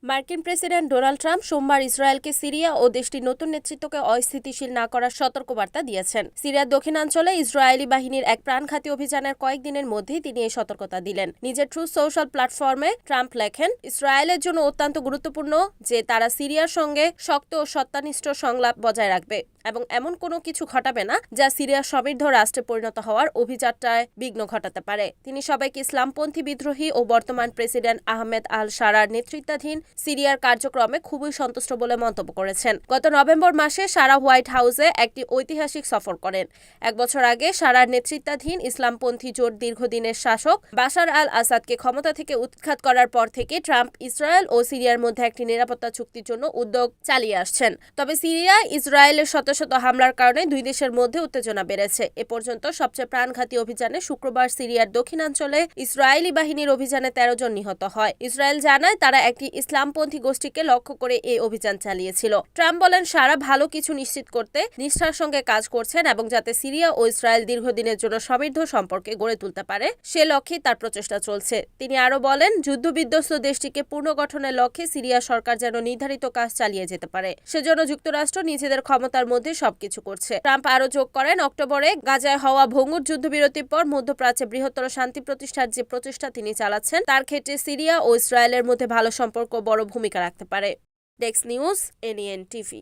মার্কিন president Donald Trump সোমবার ইসরায়েলকে সিরিয়া ও দেশটির নতুন নেতৃত্বকে অস্থিতিশীল না করার সতর্কবার্তা দিয়েছেন। সিরিয়ার দক্ষিণাঞ্চলে ইসরায়েলি বাহিনীর এক প্রাণঘাতী অভিযানের কয়েকদিনের মধ্যেই তিনি এই সতর্কতা দিলেন। নিজের ট্রুথ সোশ্যাল প্ল্যাটফর্মে ট্রাম্প লেখেন, ইসরায়েলের জন্য অত্যন্ত গুরুত্বপূর্ণ যে তারা সিরিয়ার সঙ্গে শক্ত ও সত্যানিষ্ঠ সংলাপ বজায় রাখবে এবং এমন কোনো কিছু ঘটাবে না যা সিরিয়ার সমৃদ্ধ রাষ্ট্রে পরিণত হওয়ার অভিযাত্রায় বিঘ্ন ঘটাতে পারে। তিনি সবাইকে ইসলামপন্থী বিদ্রোহী ও বর্তমান প্রেসিডেন্ট আহমেদ আল শারার নেতৃত্বাধীন সিরিয়ার কার্যক্রমে খুবই সন্তুষ্ট বলে মন্তব্য করেছেন। গত নভেম্বর মাসে সারা হোয়াইট হাউসে একটি ঐতিহাসিক সফর করেন। এক বছর আগে সারার নেতৃত্বাধীন ইসলামপন্থী জোট দীর্ঘদিনের শাসক বাশার আল আসাদকে ক্ষমতা থেকে উৎখাত করার পর থেকে ট্রাম্প ইসরায়েল ও সিরিয়ার মধ্যে একটি নিরাপত্তা চুক্তির জন্য উদ্যোগ চালিয়ে আসছেন। তবে সিরিয়া ইসরায়েলের শত শত হামলার কারণে দুই দেশের মধ্যে উত্তেজনা বেড়েছে। এ পর্যন্ত সবচেয়ে প্রাণঘাতী অভিযানে শুক্রবার সিরিয়ার দক্ষিণাঞ্চলে ইসরায়েলি বাহিনীর অভিযানে 13 জন নিহত হয়। ইসরায়েল জানায় তারা একটি ইসলামপন্থী গোষ্ঠীকে লক্ষ্য করে এই অভিযান চালিয়েছিল। ট্রাম্প বলেন, সারা ভালো কিছু নিশ্চিত করতে নিষ্ঠার সঙ্গে কাজ করছেন এবং যাতে সিরিয়া ও ইসরায়েল দীর্ঘদিনের জন্য সমৃদ্ধ সম্পর্কে গড়ে তুলতে পারে সে লক্ষ্যে তার প্রচেষ্টা চলছে। তিনি আরো বলেন, যুদ্ধবিধ্বস্ত দেশটিকে পুনর্গঠনের লক্ষ্যে সিরিয়া সরকার যেন নির্ধারিত কাজ চালিয়ে যেতে পারে সেজন্য যুক্তরাষ্ট্র নিজেদের ক্ষমতার মধ্যে সবকিছু করছে। ট্রাম্প আরো যোগ করেন, অক্টোবরে গাজায় হওয়া ভঙ্গুর যুদ্ধবিরতির পর মধ্যপ্রাচ্যে বৃহত্তর শান্তি প্রতিষ্ঠার যে প্রচেষ্টা তিনি চালাচ্ছেন তার ক্ষেত্রে সিরিয়া ও ইসরায়েলের মধ্যে ভালো সম্পর্ক বড় ভূমিকা রাখতে পারে। Desk news, NN TV.